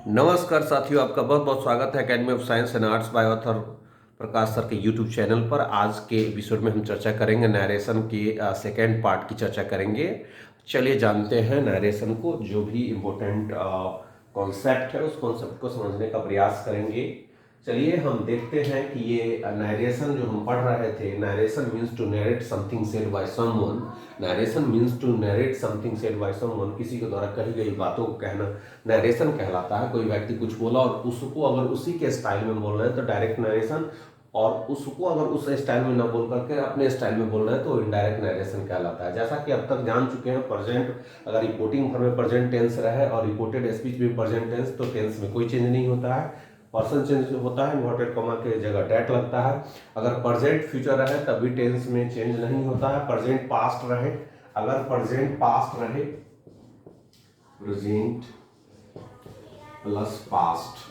नमस्कार साथियों, आपका बहुत बहुत स्वागत है academy of science and arts by author Prakash sir के यूट्यूब चैनल पर। आज के एपिसोड में हम चर्चा करेंगे नरेशन के सेकेंड पार्ट की चर्चा करेंगे। चलिए जानते हैं नरेशन को, जो भी इम्पोर्टेंट कॉन्सेप्ट है उस कॉन्सेप्ट को समझने का प्रयास करेंगे। चलिए हम देखते हैं कि ये नरेशन जो हम पढ़ रहे थे, narration means to narrate something said by someone. Narration means to narrate something said by someone, किसी के द्वारा कही गई बातों को कहना नरेशन कहलाता है। कोई व्यक्ति कुछ बोला और उसको अगर उसी के स्टाइल में बोलना है तो डायरेक्ट नरेशन, और उसको अगर उस स्टाइल में ना बोल करके अपने स्टाइल में बोलना है तो इनडायरेक्ट नरेशन कहलाता है। जैसा कि अब तक जान चुके हैं, प्रेजेंट अगर रिपोर्टिंग फॉर्म में प्रेजेंट टेंस रहे और रिपोर्टेड स्पीच में प्रेजेंट टेंस, तो टेंस में कोई चेंज नहीं होता है। पर्सन चेंज होता है, इन्वर्टेड कॉमा के जगह डैट लगता है। अगर प्रेजेंट फ्यूचर रहे तब भी टेंस में चेंज नहीं होता है। प्रेजेंट पास्ट रहे, अगर प्रेजेंट पास्ट रहे, प्रेजेंट प्लस पास्ट,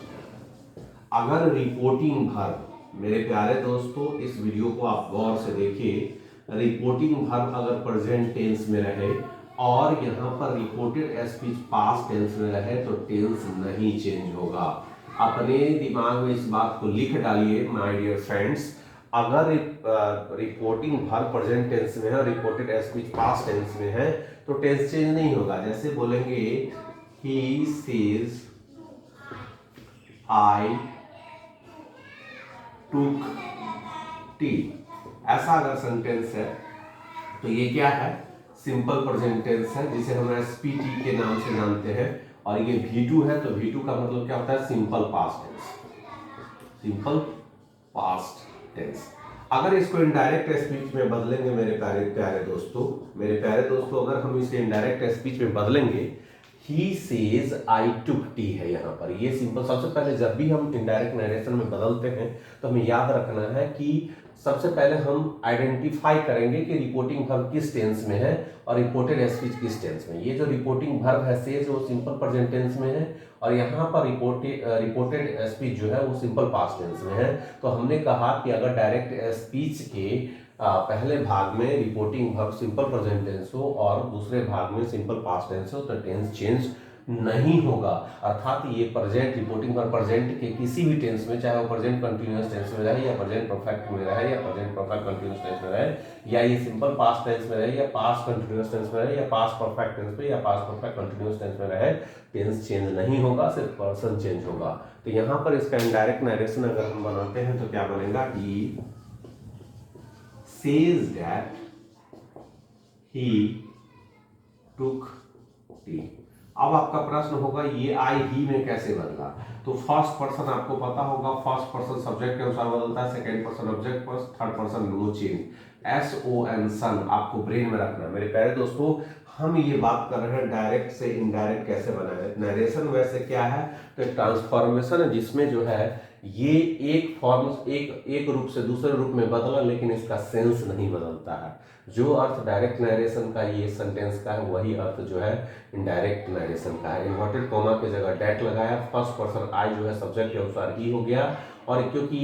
अगर रिपोर्टिंग वर्ब, मेरे प्यारे दोस्तों इस वीडियो को आप गौर से देखिए, रिपोर्टिंग वर्ब अगर प्रेजेंट टेंस में रहे और यहाँ पर रिपोर्टेड स्पीच पास्ट टेंस में रहे तो टेंस नहीं चेंज होगा। अपने दिमाग में इस बात को लिख डालिए माय डियर फ्रेंड्स। अगर रिपोर्टिंग वर्ब प्रेजेंट टेंस में है और रिपोर्टेड स्पीच पास्ट टेंस में है तो टेंस चेंज नहीं होगा। जैसे बोलेंगे he says I took T, ऐसा अगर सेंटेंस है तो ये क्या है? सिंपल प्रेजेंट टेंस है, जिसे हम एसपीटी के नाम से जानते हैं। और ये V2 है तो V2 का मतलब क्या होता है? Simple past tense, simple past tense. अगर इसको इनडायरेक्ट स्पीच में बदलेंगे मेरे प्यारे प्यारे दोस्तों, अगर हम इसे इनडायरेक्ट स्पीच में बदलेंगे, he says I took T है यहाँ पर, ये सिंपल। सबसे पहले जब भी हम इनडायरेक्ट नरेशन में बदलते हैं तो हमें याद रखना है कि सबसे पहले हम आइडेंटिफाई करेंगे कि रिपोर्टिंग वर्ब किस टेंस में है और रिपोर्टेड स्पीच किस टेंस में। ये जो रिपोर्टिंग वर्ब है सेज, वो सिंपल प्रेजेंट टेंस में है, और यहाँ पर रिपोर्टेड स्पीच जो है वो सिंपल पास्ट टेंस में है। तो हमने कहा कि अगर डायरेक्ट स्पीच के पहले भाग में reporting verb simple present tense हो और दूसरे भाग में सिंपल पास्ट टेंस हो तो टेंस चेंज नहीं होगा। अर्थात ये प्रेजेंट रिपोर्टिंग वर्ब प्रेजेंट के किसी भी टेंस में, चाहे वो प्रेजेंट कंटिन्यूअस टेंस में रहे या प्रेजेंट परफेक्ट में रहे या प्रेजेंट परफेक्ट कंटिन्यूअस टेंस में रहे, या ये सिंपल पास्ट टेंस में रहे या पास्ट कंटिन्यूअस टेंस में रहे या पास्ट परफेक्ट टेंस में या पास्ट परफेक्ट कंटिन्यूअस टेंस में रहे, टेंस चेंज नहीं होगा, सिर्फ पर्सन चेंज होगा। तो यहाँ पर इसका इनडायरेक्ट नरेशन अगर हम बनाते हैं तो क्या बनेगा? ही says that he took tea। अब आपका प्रश्न होगा ये आई ही में कैसे बदला? तो फर्स्ट पर्सन आपको पता होगा, फर्स्ट पर्सन सब्जेक्ट के अनुसार बदलता है, सेकंड पर्सन ऑब्जेक्ट पर, third person no change. SON son आपको ब्रेन में रखना। मेरे प्यारे दोस्तों, हम ये बात कर रहे हैं डायरेक्ट से इनडायरेक्ट कैसे बनाए। नरेशन वैसे क्या है? तो एक ट्रांसफॉर्मेशन है जिसमें जो है ये एक फॉर्म एक रूप से दूसरे रूप में बदला, लेकिन इसका सेंस नहीं बदलता है। जो अर्थ डायरेक्ट नरेशन का ये सेंटेंस का है वही अर्थ जो है इनडायरेक्ट नरेशन का है। इन्वर्टेड कॉमा की जगह डैट लगाया, फर्स्ट पर्सन आई जो है सब्जेक्ट के अनुसार ही हो गया। और क्योंकि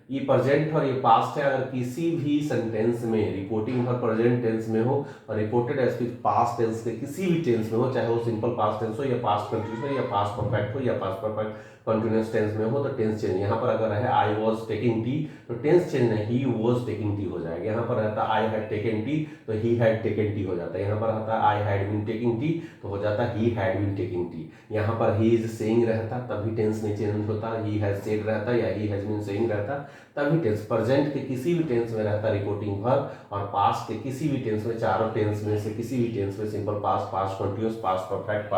ये प्रेजेंट और ये पास्ट है, अगर किसी भी सेंटेंस में रिपोर्टिंग वर्ब प्रेजेंट टेंस में हो और रिपोर्टेड स्पीच पास्ट टेंस के किसी भी टेंस में हो, चाहे वो सिंपल पास्ट टेंस हो या पास्ट कंटिन्यूअस हो या पास्ट परफेक्ट हो या पास्ट परफेक्ट कंटिन्यूअस टेंस में हो, तो टेंस चेंज। यहाँ पर अगर रहे आई वाज टेकिंग टी तो टेंस चेंज नहीं, ही वाज टेकिंग टी हो जाएगा। यहाँ पर रहता आई हैड टेकन टी तो ही हैड टेकन टी हो जाता है। यहाँ पर रहता I had been taking tea तो हो जाता he had been taking tea. यहाँ पर ही इज सेइंग रहता तभी टेंस नहीं चेंज होता, ही हैज सेड रहता या ही हैज बीन सेइंग रहता तभी टेंस। प्रेजेंट के किसी भी टेंस में रहता रिपोर्टिंग वर्ब, और पास्ट के किसी भी टेंस में, चारों टेंस में से किसी भी टेंस में simple past, past continuous, past perfect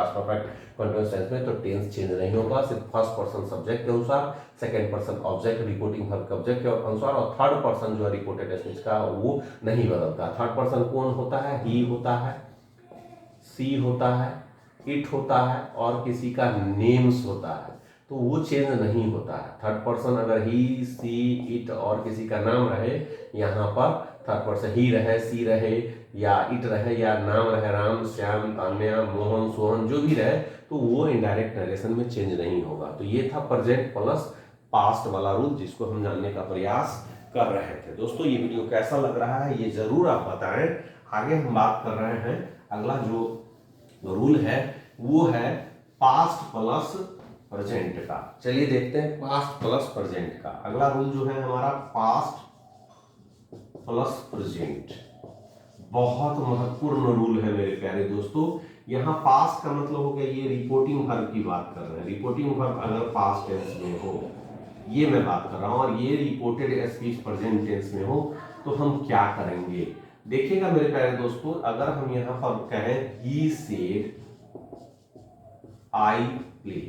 continuous tense में, तो टेंस चेंज नहीं होगा। सिर्फ फर्स्ट पर्सन सब्जेक्ट के अनुसार, second person object reporting verb के ऑब्जेक्ट के अनुसार, और थर्ड पर्सन जो है रिपोर्टेड स्पीच का वो नहीं बदलता। थर्ड पर्सन कौन होता है? ही होता है, सी होता है, इट होता है और किसी का नेम्स होता है, तो वो चेंज नहीं होता है। थर्ड पर्सन अगर ही, सी, इट और किसी का नाम रहे, यहाँ पर थर्ड पर्सन ही रहे, सी रहे या इट रहे या नाम रहे, राम, श्याम, तान्या, मोहन, सोहन, जो भी रहे, तो वो इनडायरेक्ट नरेशन में चेंज नहीं होगा। तो ये था प्रेजेंट प्लस पास्ट वाला रूल, जिसको हम जानने का प्रयास कर रहे थे। दोस्तों ये वीडियो कैसा लग रहा है ये जरूर आप बताएं। आगे हम बात कर रहे हैं, अगला जो रूल है वो है पास्ट प्लस प्रेजेंट का। चलिए देखते हैं पास्ट प्लस प्रेजेंट का। अगला रूल जो है हमारा पास्ट प्लस प्रेजेंट, बहुत महत्वपूर्ण रूल है मेरे प्यारे दोस्तों। यहाँ पास्ट का मतलब हो गया, ये रिपोर्टिंग वर्ब की बात कर रहे हैं। रिपोर्टिंग वर्ब अगर पास्ट टेंस में हो, ये मैं बात कर रहा हूं, और ये रिपोर्टेड स्पीच प्रेजेंट टेंस में हो, तो हम क्या करेंगे देखिएगा मेरे प्यारे दोस्तों। अगर हम यहाँ पर कहें ही सेड आई प्ले,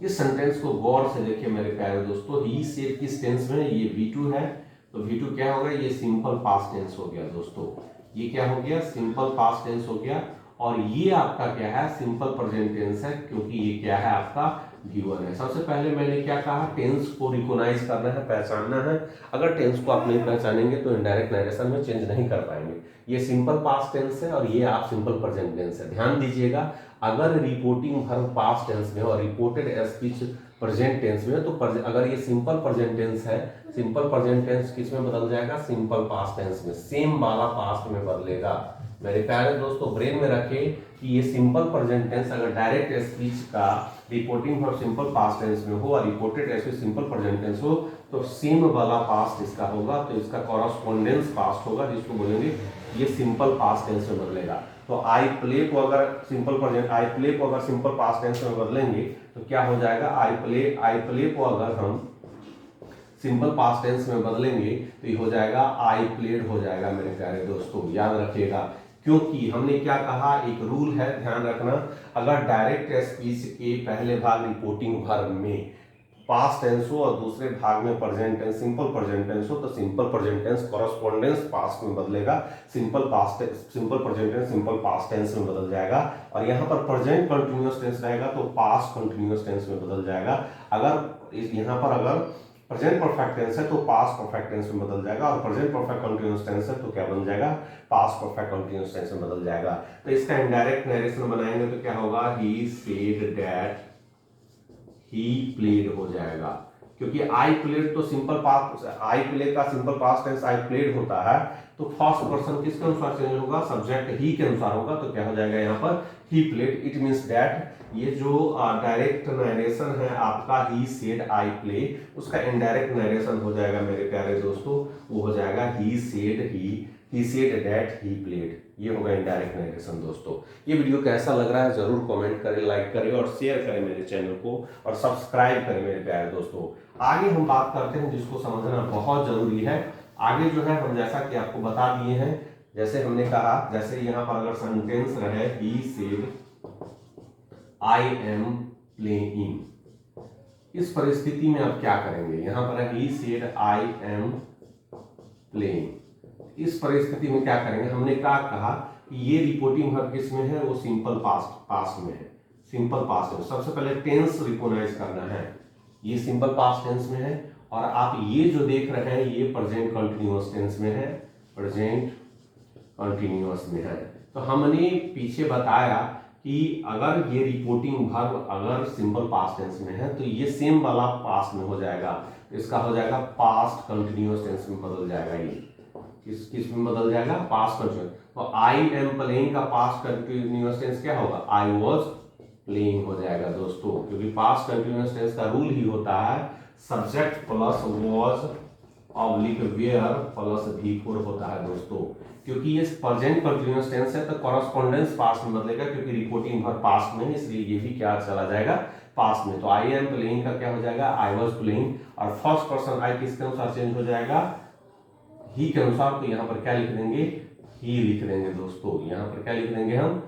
इस सेंटेंस को गौर से देखिए मेरे प्यारे दोस्तों। ही सेड किस टेंस में, ये V2 है, तो V2 क्या होगा, ये सिंपल पास्ट टेंस हो गया दोस्तों। ये क्या हो गया, सिंपल पास्ट टेंस हो गया। और ये आपका क्या है, सिंपल प्रेजेंट टेंस है, क्योंकि ये क्या है आपका V1 है। सबसे पहले मैंने क्या कहा, टेंस को रिकॉग्नाइज करना है, पहचानना है। अगर टेंस को आप नहीं पहचानेंगे तो इनडायरेक्ट नरेशन में चेंज नहीं कर पाएंगे। ये सिंपल पास्ट टेंस है और ये आप सिंपल प्रेजेंट टेंस है। ध्यान दीजिएगा, अगर रिपोर्टिंग वर्ब पास्ट टेंस में और रिपोर्टेड स्पीच प्रेजेंट टेंस में, तो अगर ये सिंपल प्रेजेंट टेंस है, सिंपल प्रेजेंट टेंस किस में बदल जाएगा, सिंपल पास्ट टेंस में, सेम वाला पास्ट में बदलेगा। मेरे प्यारे दोस्तों ब्रेन में रखें कि ये सिंपल प्रेजेंट टेंस अगर डायरेक्ट स्पीच का reporting verb simple past tense में हो और reported speech simple present tense हो, तो सेम वाला पास्ट इसका होगा, तो इसका कॉरस्पॉन्डेंस पास्ट होगा, जिसको बोलेंगे ये सिंपल पास्ट टेंस में बदलेगा। तो आई प्ले को अगर सिंपल प्रेजेंट, आई प्ले को अगर सिंपल पास्ट टेंस में बदलेंगे तो क्या हो जाएगा, आई प्ले को अगर हम सिंपल पास्ट टेंस में बदलेंगे तो ये हो जाएगा आई प्लेड हो जाएगा। मेरे प्यारे दोस्तों याद रखिएगा, क्योंकि हमने क्या कहा, एक रूल है, ध्यान रखना। अगर डायरेक्ट स्पीच के पहले भाग रिपोर्टिंग वर्ब में पास्ट टेंस हो और दूसरे भाग में present tense simple present tense हो, तो simple present tense correspondence past में बदलेगा, simple present tense simple past tense में बदल जाएगा। और यहाँ पर प्रेजेंट कंटिन्यूअस टेंस रहेगा तो पास्ट कंटिन्यूअस टेंस में बदल जाएगा। अगर यहाँ पर अगर प्रेजेंट परफेक्ट टेंस है तो पास्ट परफेक्ट टेंस में बदल जाएगा, और प्रेजेंट परफेक्ट कंटीन्यूअस टेंस है तो क्या बन जाएगा, पास्ट परफेक्ट कंटीन्यूअस टेंस में बदल जाएगा। तो इसका इनडायरेक्ट नरेशन बनाएंगे तो क्या होगा, he said that he played हो जाएगा, क्योंकि आई प्लेड तो सिंपल पास्ट, आई प्ले का simple past tense I played होता है, तो फर्स्ट पर्सन किसके अनुसार चेंज होगा, सब्जेक्ट ही के अनुसार होगा, तो क्या हो जाएगा यहाँ पर he played. It means that ये जो डायरेक्ट नरेशन है आपका ही सेड आई प्ले, उसका इनडायरेक्ट नरेशन हो जाएगा मेरे प्यारे दोस्तों, वो हो जाएगा ही सेड दैट ही प्लेड। ये होगा इनडायरेक्ट नरेशन। दोस्तों ये वीडियो कैसा लग रहा है जरूर कमेंट करें, लाइक करें और शेयर करें मेरे चैनल को, और सब्सक्राइब करें मेरे प्यारे दोस्तों। आगे हम बात करते हैं जिसको समझना बहुत जरूरी है। आगे जो है हम जैसा कि आपको बता दिए हैं, जैसे हमने कहा, जैसे यहाँ पर अगर सेंटेंस रहे he said I am playing, इस परिस्थिति में आप क्या करेंगे, यहाँ पर है he said I am playing, इस परिस्थिति में क्या करेंगे, हमने क्या कहा कि ये रिपोर्टिंग वर्ब किसमें है, वो सिंपल पास्ट में है, सिंपल पास्ट में। सबसे पहले टेंस रिकॉग्नाइज करना है, ये सिंपल पास्ट टेंस में है, और आप ये जो देख रहे हैं ये प्रेजेंट कंटीन्यूअस टेंस में है, प्रेजेंट कंटीन्यूअस में है। तो हमने पीछे बताया कि अगर ये रिपोर्टिंग वर्ब अगर सिंपल पास्ट टेंस में है तो ये सेम वाला पास्ट में हो जाएगा, इसका हो जाएगा पास्ट कंटीन्यूअस टेंस में बदल जाएगा। ये किस में बदल जाएगा, पास्ट कंटीन्यूअस। तो आई एम प्लेइंग का पास्ट कंटीन्यूअस टेंस क्या होगा, आई वाज प्लेइंग हो जाएगा दोस्तों, क्योंकि पास्ट कंटीन्यूअस टेंस का रूल ही होता है subject plus was oblique were plus V4 होता है दोस्तों। क्योंकि ये प्रेजेंट कंटीन्यूअस टेंस है तो कॉरस्पॉन्डेंस पास्ट में बदलेगा, क्योंकि रिपोर्टिंग वर्ब पास्ट में है, इसलिए ये भी क्या चला जाएगा, पास्ट में। तो आई एम प्लेइंग का क्या हो जाएगा, आई वाज प्लेइंग, और फर्स्ट पर्सन आई किसके अनुसार चेंज हो जाएगा, ही के अनुसार। तो यहाँ पर क्या लिख देंगे, ही लिख देंगे दोस्तों, यहाँ पर क्या लिख देंगे, हम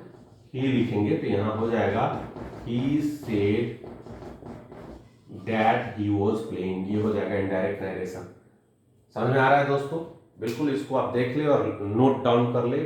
ही लिखेंगे। तो यहाँ हो जाएगा ही said that he was playing, ये हो जाएगा इनडायरेक्ट नरेशन। समझ में आ रहा है दोस्तों, बिल्कुल इसको आप देख ले और नोट डाउन कर ले।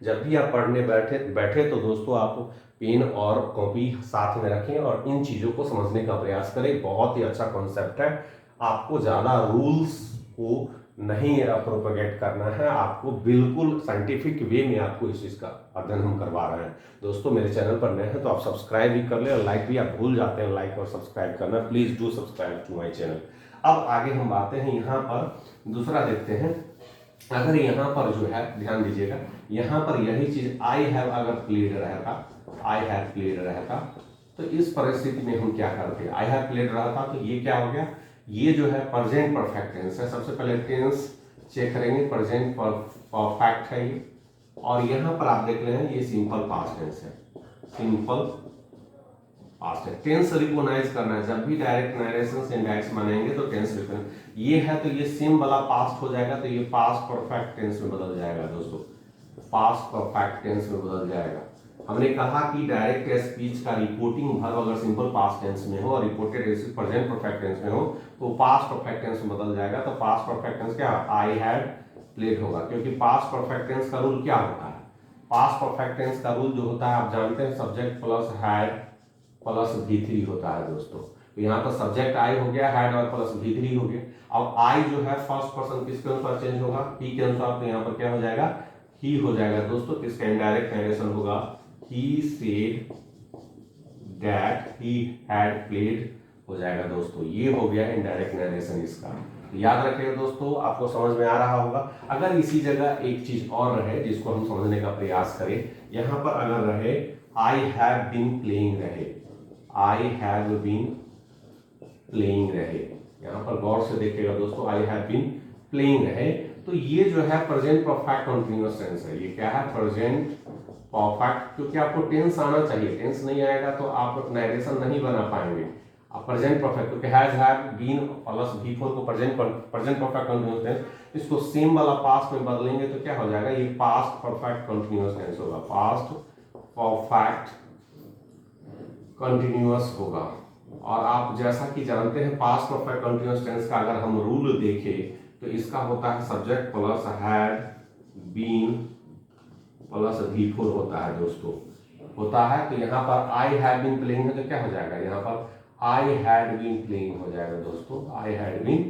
जब भी आप पढ़ने बैठे तो दोस्तों आप पेन और कॉपी साथ में रखें और इन चीज़ों को समझने का प्रयास करें। बहुत ही अच्छा कॉन्सेप्ट है, आपको ज़्यादा रूल्स को नहीं प्रोपेगेट करना है, आपको बिल्कुल साइंटिफिक वे में आपको इस चीज़ का अध्ययन हम करवा रहे हैं। दोस्तों मेरे चैनल पर नए हैं तो आप सब्सक्राइब भी कर ले, और लाइक भी आप भूल जाते हैं लाइक और सब्सक्राइब करना, please do subscribe to my channel. अब आगे हम आते हैं, यहाँ पर दूसरा देखते हैं। अगर यहाँ पर जो है ध्यान दीजिएगा, यहाँ पर यही चीज़ आई हैव अगर प्लेड रहता, आई हैव प्लेड रहता, तो इस परिस्थिति में हम क्या करते हैं, आई हैव प्लेड रहा था तो ये क्या हो गया, ये जो है प्रेजेंट परफेक्ट टेंस है। सबसे पहले टेंस चेक करेंगे, प्रेजेंट परफेक्ट है ये, और यहां पर आप देख रहे हैं ये सिंपल पास्ट टेंस है, सिंपल पास्ट है। टेंस रिकॉग्नाइज करना है, जब भी डायरेक्ट नरेशन से इंडायरेक्ट बनाएंगे तो टेंस रिकॉग्नाइज, ये है तो ये सेम वाला पास्ट हो जाएगा, तो ये पास्ट परफेक्ट टेंस में बदल जाएगा दोस्तों, पास्ट परफेक्ट टेंस में बदल जाएगा। हमने कहा कि डायरेक्ट स्पीच का रिपोर्टिंग वर्ब अगर सिंपल पास्ट टेंस में हो और reported speech present perfect tense में हो तो पास्ट परफेक्ट टेंस में बदल जाएगा। तो पास्ट परफेक्ट टेंस क्या, आई हैड प्लेड होगा, क्योंकि पास्ट परफेक्ट टेंस का रूल क्या होता है, पास्ट परफेक्ट टेंस का रूल जो होता है आप जानते हैं, subject plus had plus V3 होता है दोस्तों। तो यहाँ पर सब्जेक्ट आई हो गया, हैड और प्लस V3 हो गया। अब आई जो है फर्स्ट पर्सन किसके अनुसार चेंज होगा, ही के अनुसार, तो यहाँ पर क्या हो जाएगा, ही हो जाएगा दोस्तों। किसका इनडायरेक्ट नरेशन होगा, he said that he had played हो जाएगा दोस्तों। ये हो गया इनडायरेक्ट नरेशन इसका, तो याद रखिएगा दोस्तों, आपको समझ में आ रहा होगा। अगर इसी जगह एक चीज और रहे जिसको हम समझने का प्रयास करें, यहाँ पर अगर रहे आई हैव बीन प्लेइंग रहे, आई हैव बीन प्लेइंग रहे, यहाँ पर गौर से देखिएगा दोस्तों, आई हैव बीन प्लेइंग रहे, तो ये जो है प्रेजेंट परफेक्ट कंटीन्यूअस टेंस है। ये क्या है, प्रेजेंट परफेक्ट, क्योंकि आपको टेंस आना चाहिए, टेंस नहीं आएगा तो आप नरेशन नहीं बना पाएंगे। अब प्रेजेंट परफेक्ट, क्योंकि has have been plus V4 को प्रेजेंट परफेक्ट कंटीन्यूअस टेंस, इसको सेम वाला पास्ट में बदलेंगे तो क्या हो जाएगा, ये पास्ट परफेक्ट कंटीन्यूअस टेंस होगा, पास्ट परफेक्ट कंटीन्यूअस होगा। और आप जैसा कि जानते हैं पास्ट परफेक्ट कंटीन्यूअस टेंस का अगर हम रूल देखें तो इसका होता है subject plus had been plus V4 होता है दोस्तों, होता है। तो यहाँ पर आई हैव बीन प्लेइंग है तो क्या हो जाएगा, यहाँ पर आई हैड बीन प्लेइंग हो जाएगा दोस्तों, आई हैड बीन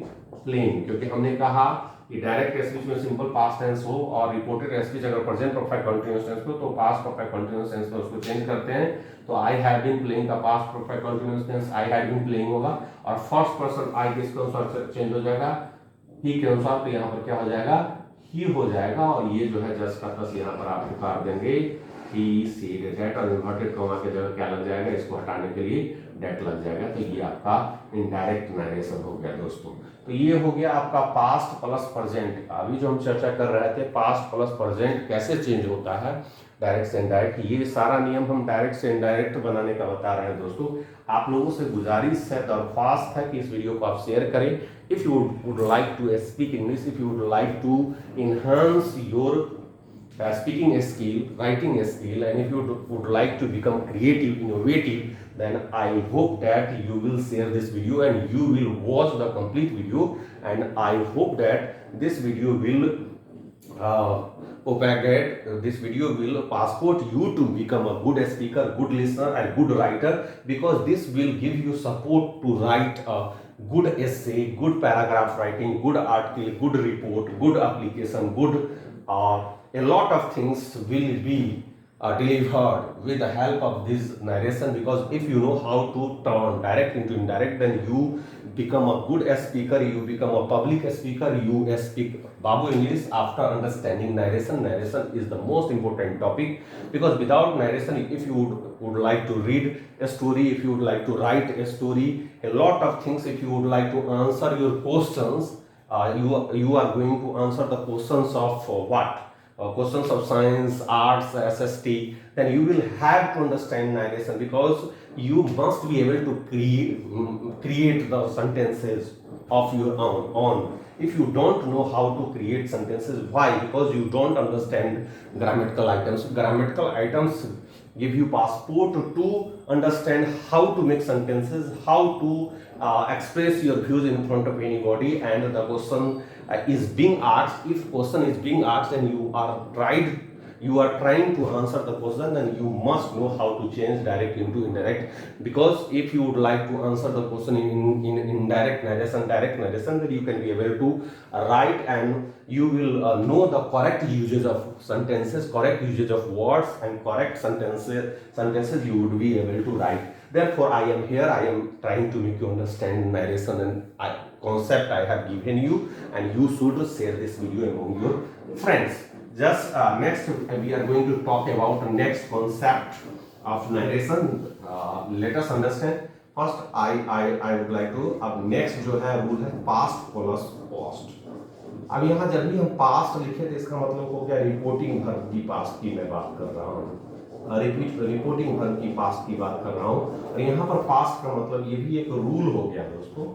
प्लेइंग, क्योंकि हमने कहा कि डायरेक्ट स्पीच में सिंपल पास्ट टेंस हो और रिपोर्टेड स्पीच अगर प्रेजेंट परफेक्ट कंटीन्यूअस टेंस हो तो पास्ट परफेक्ट कंटीन्यूअस टेंस में उसको चेंज करते हैं। तो आई हैव बीन प्लेइंग का past perfect continuous tense I had been playing होगा, और फर्स्ट पर्सन आई किसके अनुसार चेंज हो जाएगा, ही के अनुसार, तो यहाँ पर क्या हो जाएगा, ही हो जाएगा। और ये जो है जस्ट का तस यहाँ पर आप उतार देंगे, ही सेड दैट, और इन्वर्टेड कॉमा के जगह क्या लग जाएगा, इसको हटाने के लिए डेट लग जाएगा। तो ये आपका इनडायरेक्ट नरेशन हो गया दोस्तों। तो ये हो गया आपका पास्ट प्लस प्रेजेंट। अभी जो हम चर्चा कर रहे थे पास्ट प्लस प्रेजेंट कैसे चेंज होता है डायरेक्ट से इनडायरेक्ट, ये सारा नियम हम डायरेक्ट से इनडायरेक्ट बनाने का बता रहे हैं दोस्तों। आप लोगों से गुजारिश है, दरख्वास्त है कि इस वीडियो को आप शेयर करें। If you would like to speak English, if you would like to enhance your speaking skill, writing skill, and if you would like to become creative, innovative, then I hope that you will share this video and you will watch the complete video, and I hope that this video will propagate, this video will passport you to become a good speaker, good listener and good writer, because this will give you support to write a good essay, good paragraph writing, good article, good report, good application, good a lot of things will be delivered with the help of this narration. Because if you know how to turn direct into indirect, then you become a good speaker, you become a public speaker, you speak Babu English after understanding narration. Narration is the most important topic, because without narration, if you would like to read a story, if you would like to write a story, a lot of things, if you would like to answer your questions, you are going to answer the questions of what? Questions of science, arts, SST, then you will have to understand narration, because you must be able to create the sentences of your own. If you don't know how to create sentences, why? Because you don't understand grammatical items. Grammatical items give you passport to understand how to make sentences, how to express your views in front of anybody, and the question is being asked. If question is being asked and you are trying to answer the question, then you must know how to change direct into indirect. Because if you would like to answer the question in indirect narration, direct narration, then you can be able to write, and you will know the correct usage of sentences, correct usage of words, and correct sentences you would be able to write. Therefore, I am here, I am trying to make you understand narration and concept I have given you, and you should share this video among your friends. Just next we are going to talk about the next concept of narration. Let us understand first I would like to, अब next जो है rule है past plus past. अब यहाँ जब भी हम past लिखे तो इसका मतलब हो गया रिपोर्टिंग वर्ब की पास्ट की मैं बात कर रहा हूँ, रिपोर्टिंग वर्ब की पास्ट की बात कर रहा हूँ। और यहाँ पर पास्ट का मतलब ये भी एक रूल हो गया दोस्तों,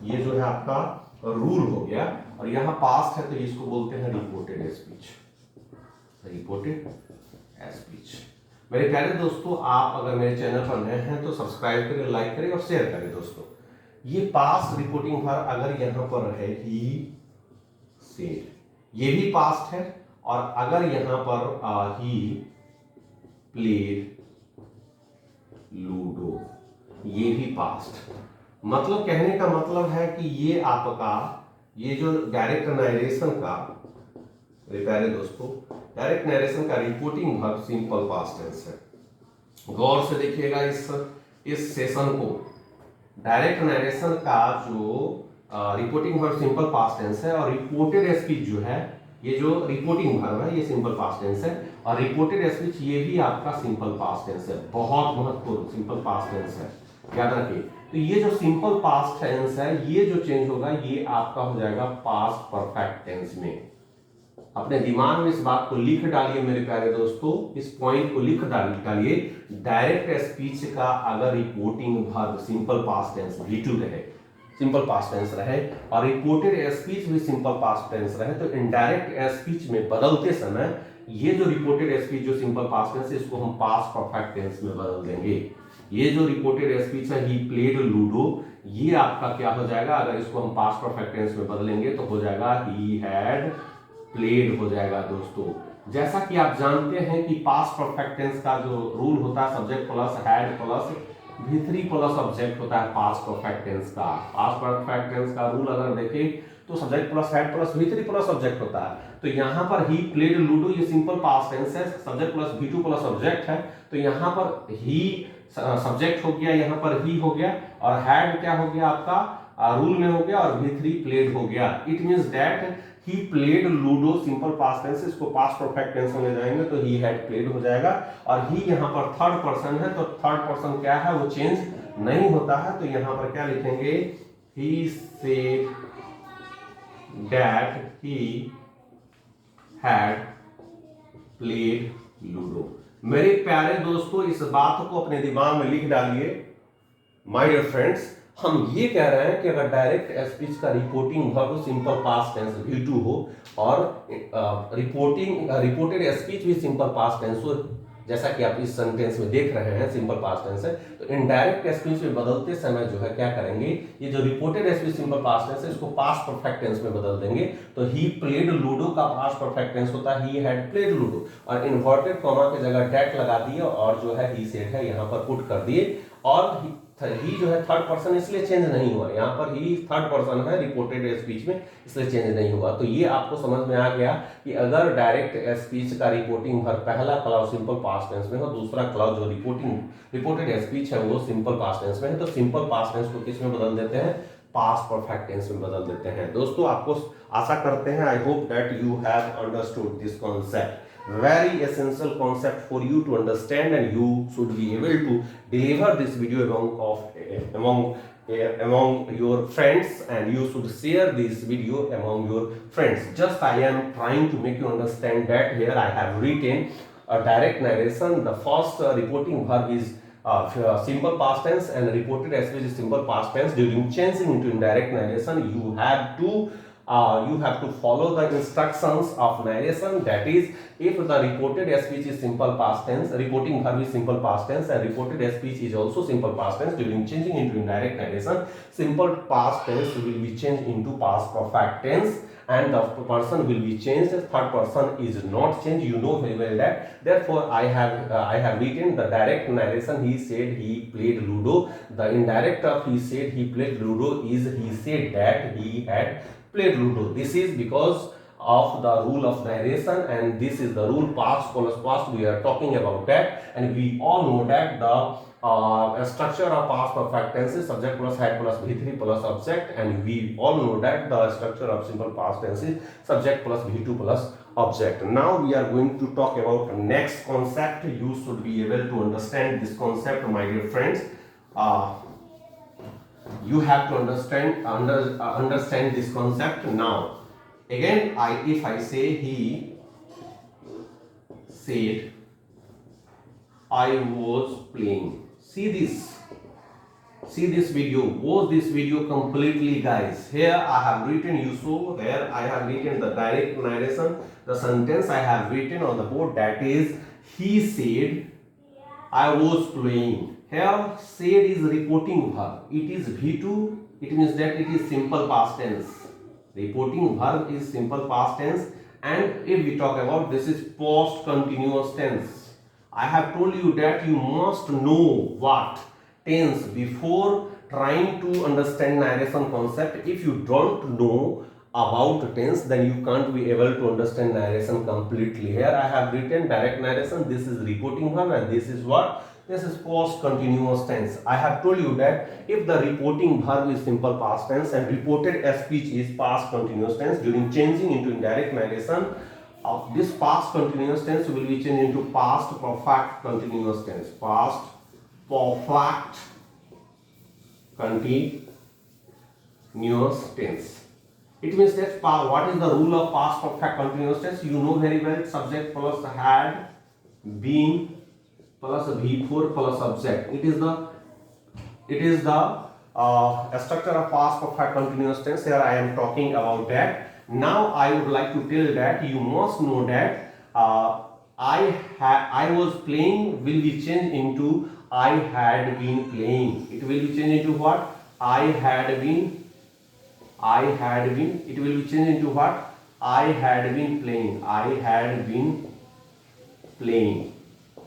ये जो है आपका रूल हो गया। और यहाँ पास्ट है तो इसको बोलते हैं रिपोर्टेड स्पीच, रिपोर्टेड स्पीच। मेरे प्यारे दोस्तों, आप अगर मेरे चैनल पर नए हैं तो सब्सक्राइब करें, लाइक करें और शेयर करें दोस्तों। ये पास्ट रिपोर्टिंग वर्ब अगर यहाँ पर है ही सेड, ये भी पास्ट है। और अगर यहाँ पर ही प्लेड लूडो, ये भी पास्ट। मतलब कहने का मतलब है कि ये आपका ये जो डायरेक्ट नरेशन का, मेरे प्यारे दोस्तों, डायरेक्ट नरेशन का reporting verb simple past tense है। गौर से देखिएगा इस सेशन को। डायरेक्ट नरेशन का जो reporting verb simple past tense है और रिपोर्टेड स्पीच जो है, ये जो रिपोर्टिंग वर्ब है ये सिंपल पास्ट टेंस है और रिपोर्टेड स्पीच ये भी आपका सिंपल पास्ट टेंस है। बहुत महत्वपूर्ण सिंपल पास्ट टेंस है, याद रखिए। तो ये जो सिंपल पास्ट टेंस है ये जो चेंज होगा ये आपका हो जाएगा पास्ट परफेक्ट टेंस में। अपने दिमाग में इस बात को लिख डालिए मेरे प्यारे दोस्तों, इस पॉइंट को लिख डालिए। डायरेक्ट स्पीच का अगर reporting verb simple past tense V2 रहे, सिंपल पास्ट टेंस रहे और रिपोर्टेड स्पीच भी सिंपल पास्ट टेंस रहे, तो इनडायरेक्ट स्पीच में बदलते समय ये जो रिपोर्टेड स्पीच जो सिंपल पास्ट टेंस है इसको हम पास्ट परफेक्ट टेंस में बदल देंगे। ये जो रिपोर्टेड स्पीच है ही प्लेड लूडो, ये आपका क्या हो जाएगा, अगर इसको हम पास्ट परफेक्ट टेंस में बदलेंगे तो हो जाएगा ही हैड प्लेड हो जाएगा दोस्तों। जैसा कि आप जानते हैं कि पास्ट परफेक्ट टेंस का जो रूल होता है subject plus had plus V3 plus object होता है पास्ट परफेक्ट टेंस का। पास्ट परफेक्ट टेंस का रूल अगर देखें तो subject plus had plus V3 plus object होता है। तो यहाँ पर ही प्लेड लूडो ये सिंपल पास्ट टेंस है, subject plus V2 plus object है, तो यहाँ पर ही सब्जेक्ट हो गया, यहाँ पर ही हो गया और हैड क्या हो गया आपका रूल में हो गया और V3 प्लेड हो गया। It means that he played ludo simple past tense, इसको पास्ट परफेक्ट टेंस में ले जाएंगे तो ही हैड प्लेड हो जाएगा। और ही यहाँ पर थर्ड पर्सन है तो थर्ड पर्सन क्या है वो चेंज नहीं होता है, तो यहाँ पर क्या लिखेंगे ही said that he had played ludo. मेरे प्यारे दोस्तों इस बात को अपने दिमाग में लिख डालिए। माय डियर फ्रेंड्स, हम ये कह रहे हैं कि अगर डायरेक्ट स्पीच का reporting verb simple past tense V2 हो और रिपोर्टेड स्पीच भी सिंपल पास्ट टेंस हो, जैसा कि आप इस सेंटेंस में देख रहे हैं सिंपल पास्ट टेंस है, तो इनडायरेक्ट स्पीच में बदलते समय जो है क्या करेंगे, ये जो reported speech simple past tense है इसको पास्ट परफेक्ट टेंस में बदल देंगे। तो ही प्लेड लूडो का पास्ट परफेक्ट टेंस होता है ही हैड प्लेड लूडो और इन्वर्टेड कॉमा की जगह डैट लगा दिए और जो है ही सेड है यहाँ पर पुट कर दिए। और ही जो है थर्ड पर्सन इसलिए चेंज नहीं हुआ, यहाँ पर ही थर्ड पर्सन है रिपोर्टेड स्पीच में इसलिए चेंज नहीं हुआ। तो ये आपको समझ में आ गया कि अगर डायरेक्ट स्पीच का रिपोर्टिंग वर्ब पहला क्लॉज सिंपल पास्ट टेंस में हो, दूसरा क्लॉज जो रिपोर्टेड स्पीच है वो सिंपल पास्ट टेंस में है, तो सिंपल पास्ट टेंस को किस में बदल देते हैं, पास्ट परफेक्ट टेंस में बदल देते हैं। दोस्तों आपको आशा करते हैं, I hope that you have understood this concept, very essential concept for you to understand, and you should be able to deliver this video among your friends, and you should share this video among your friends. Just I am trying to make you understand that here I have written a direct narration. The first reporting verb is simple past tense and reported speech is simple past tense. During changing into indirect narration, you have to follow the instructions of narration. That is, if the reported speech is simple past tense, reporting verb is simple past tense, and reported speech is also simple past tense. During changing into indirect narration, simple past tense will be changed into past perfect tense, and the person will be changed. Third person is not changed. You know very well that. Therefore, I have written the direct narration. He said he played Ludo. The indirect of he said he played Ludo is he said that he had played Ludo. This is because of the rule of narration, and this is the rule past plus past. We are talking about that, and we all know that the structure of past perfect tense is subject plus had plus V3 plus object, and we all know that the structure of simple past tense is subject plus V2 plus object. Now we are going to talk about next concept. You should be able to understand this concept, my dear friends. You have to understand this concept. Now again, if I say he said I was playing. See this video. Watch this video completely, guys. Here I have written you saw. Here I have written the direct narration. The sentence I have written on the board, that is, he said I was playing. Here said is reporting verb. It is V2. It means that it is simple past tense. Reporting verb is simple past tense, and if we talk about, this is past continuous tense. I have told you that you must know what tense before trying to understand narration concept. If you don't know about tense, then you can't be able to understand narration completely. Here I have written direct narration. This is reporting verb, and this is what? This is past continuous tense. I have told you that if the reporting verb is simple past tense and reported speech is past continuous tense, during changing into indirect narration, this past continuous tense will be changed into past perfect continuous tense. Past perfect continuous tense. It means that what is the rule of past perfect continuous tense? You know very well. Subject plus had been plus V4 plus subject. It is the structure of past perfect continuous tense. Here I am talking about that. Now I would like to tell that you must know that I was playing will be changed into I had been playing. It will be changed into what? I had been. It will be changed into what? I had been playing. I had been playing.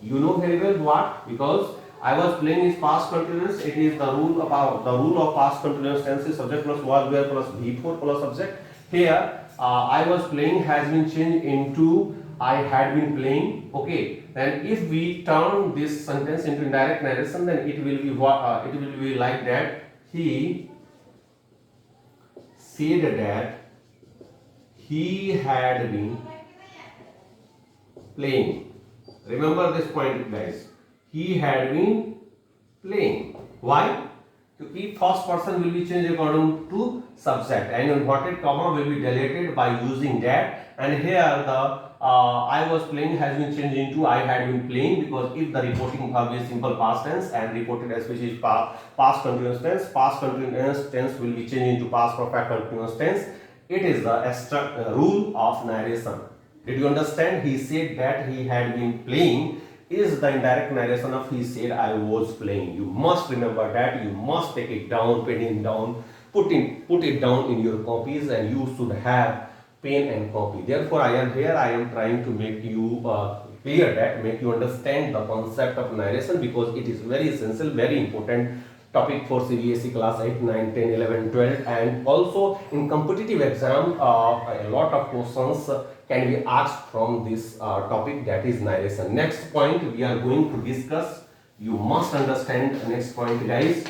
You know very well what? Because I was playing is past continuous. It is the rule of past continuous tense is subject plus was where plus V4 plus subject. Here I was playing has been changed into I had been playing. Okay, and if we turn this sentence into indirect narration, then it will be what? It will be like that. He said that he had been playing. Remember this point, guys. He had been playing. Why? Because first person will be changed according to subject, and inverted comma will be deleted by using that. And here the I was playing has been changed into I had been playing, because if the reporting verb is simple past tense and reported especially is past continuous tense will be changed into past perfect continuous tense. It is the rule of narration. Did you understand? He said that he had been playing is the indirect narration of he said I was playing. You must remember that. You must take it down, pen it down, put it down in your copies, and you should have pen and copy. Therefore, I am here. I am trying to make you clear that, make you understand the concept of narration, because it is very essential, very important topic for CBSE class 8, 9, 10, 11, 12, and also in competitive exam a lot of questions can be asked from this topic, that is narration. Next point we are going to discuss. You must understand the next point, guys.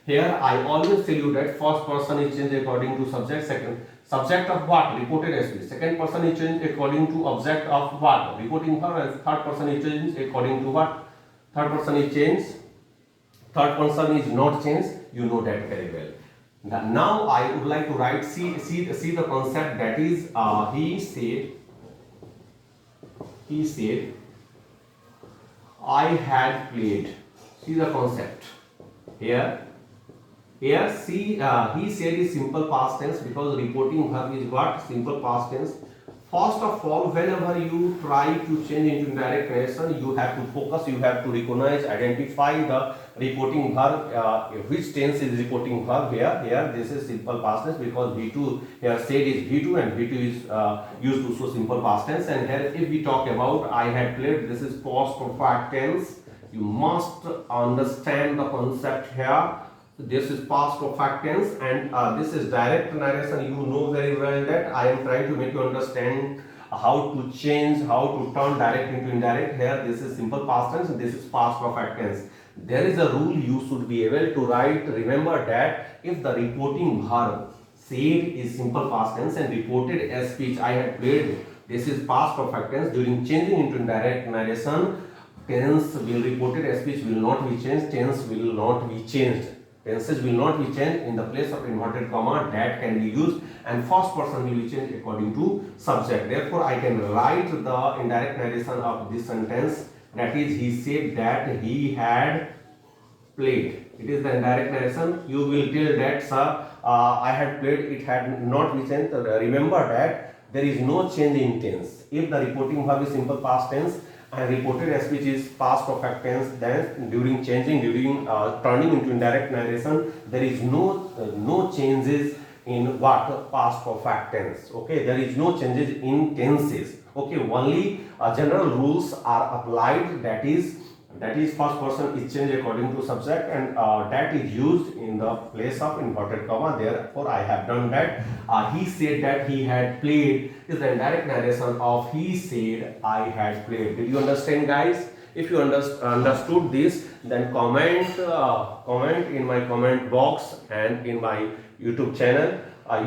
Here I always tell you that first person is changed according to subject, second subject of what? Reported speech. Second person is changed according to object of what? Reporting verb. And third person is changed according to what? Third person is changed. Third person is not changed. You know that very well. Now I would like to write, see the concept, that is he said I had played. See the concept here. See, he said is simple past tense, because reporting verb is what? Simple past tense. First of all, whenever you try to change into indirect narration, you have to focus, you have to recognize, identify the reporting verb, which tense is reporting verb here. Here this is simple past tense, because V2 here said is V2, and V2 is used to show simple past tense. And here if we talk about I had played, this is past perfect tense. You must understand the concept here. This is past perfect tense, and this is direct narration. You know very well that I am trying to make you understand how to change, how to turn direct into indirect. Here this is simple past tense and this is past perfect tense. There is a rule you should be able to write. Remember that if the reporting verb said is simple past tense and reported as speech I had played, This is past perfect tense. During changing into indirect narration, tense will reported speech will not be changed. Tense will not be changed. Tenses will not be changed. In the place of inverted comma, that can be used, and first person will be changed according to subject. Therefore, I can write the indirect narration of this sentence. That is, he said that he had played. It is the indirect narration. You will tell that, sir, I had played. It had not been changed. Remember that there is no change in tense. If the reporting verb is simple past tense and reported speech is past perfect tense, then during changing, during turning into indirect narration, there is no changes in what past perfect tense. Okay, there is no changes in tenses. Okay, only general rules are applied. That is first person is changed according to subject, and that is used in the place of inverted comma. Therefore, I have done that. He said that he had played is the indirect narration of he said I had played. Did you understand, guys? If you understood this, then comment in my comment box and in my YouTube channel.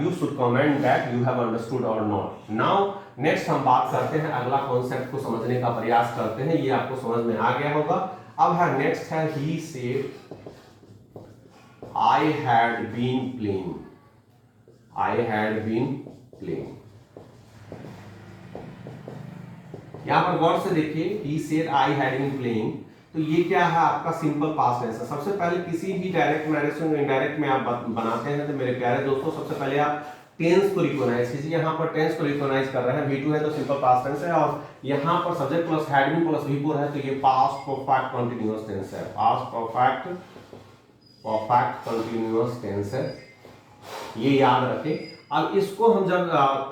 You should comment that you have understood or not. Now next हम बात करते हैं, अगला concept को समझने का प्रयास करते हैं. ये आपको समझ में आ गया होगा. अब है नेक्स्ट है he said I had been playing. I had been playing. यहां पर गौर से देखिए, he said I had been playing. तो ये क्या है? आपका सिंपल पास्ट टेंस है. सबसे पहले किसी भी डायरेक्ट नरेशन को इनडायरेक्ट में आप बनाते हैं तो मेरे प्यारे दोस्तों, सबसे पहले आप टेंस को रिकॉग्नाइज कीजिए. यहाँ पर टेंस को रिकॉग्नाइज कर रहे हैं. V2 है तो सिंपल पास्ट टेंस है, और यहाँ पर subject plus had been plus V4 है तो ये पास्ट परफेक्ट कंटीन्यूअस टेंस है. पास्ट परफेक्ट कंटीन्यूअस टेंस है, ये याद रखें. अब इसको हम जब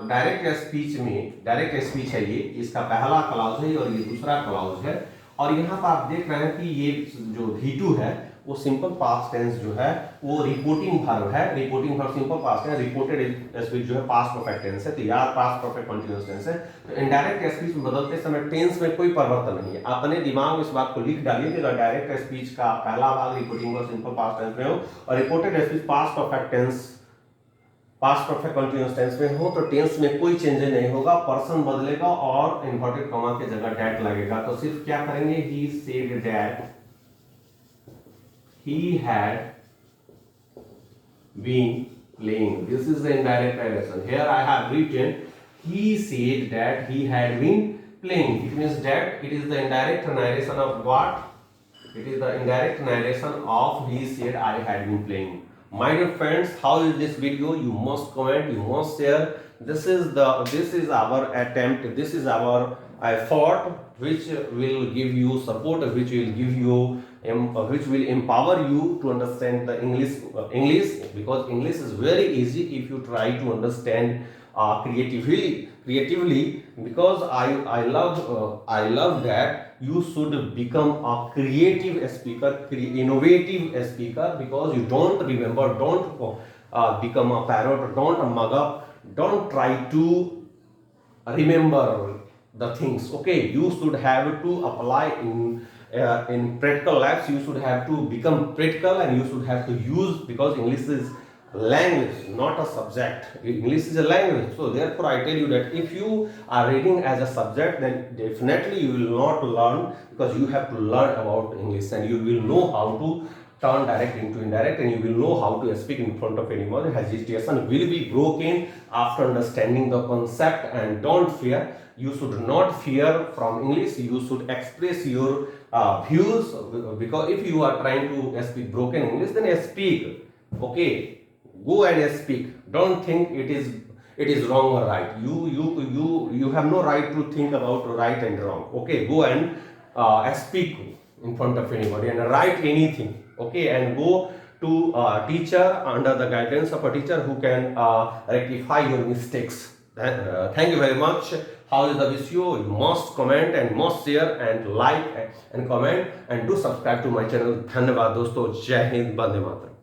डायरेक्ट स्पीच है, ये इसका पहला क्लॉज है और ये दूसरा क्लॉज है, और यहाँ पर आप देख रहे हैं कि ये जो V2 है वो सिंपल पास्ट टेंस जो है वो रिपोर्टिंग वर्ब है. रिपोर्टिंग वर्ब सिंपल पास्ट है. रिपोर्टेड स्पीच जो है पास्ट परफेक्ट टेंस है. तो यार पास्ट परफेक्ट कंटीन्यूअस टेंस है. तो इनडायरेक्ट स्पीच में बदलते समय टेंस में कोई परिवर्तन नहीं है. अपने दिमाग में इस बात को लिख डालिए कि डायरेक्ट स्पीच का पहला भाग reporting verb simple past tense में हो और reported speech past perfect continuous tense में हो, तो टेंस में कोई चेंज नहीं होगा. पर्सन बदलेगा और इन्वर्टेड कॉमा की जगह डैट लगेगा. तो सिर्फ क्या करेंगे, ही said that he had been playing. This is the indirect narration. Here I have written he said that he had been playing. It means that it is the indirect narration of what? It is the indirect narration of he said I had been playing. My dear friends, how is this video? You must comment, you must share. This is our attempt, this is our effort, which will give you support, which will empower you to understand the English, because English is very easy if you try to understand creatively. Because I love that you should become a creative speaker, innovative speaker, because you don't remember, don't become a parrot, don't mug up, don't try to remember the things. Okay, you should have to apply in practical lives. You should have to become practical, and you should have to use, because English is language, not a subject. English is a language. So therefore I tell you that if you are reading as a subject, then definitely you will not learn, because you have to learn about English, and you will know how to turn direct into indirect, and you will know how to speak in front of anyone. Hesitation will be broken after understanding the concept. And don't fear, you should not fear from English. You should express your views, because if you are trying to speak broken English, then speak. Okay, go and speak. Don't think it is wrong or right. You have no right to think about right and wrong. Okay, go and speak in front of anybody and write anything. Okay, and go to a teacher, under the guidance of a teacher who can rectify your mistakes. Thank you very much. How is the video? You must comment and must share and like and comment, and do subscribe to my channel. धन्यवाद दोस्तों. जय हिंद, वंदे मातरम.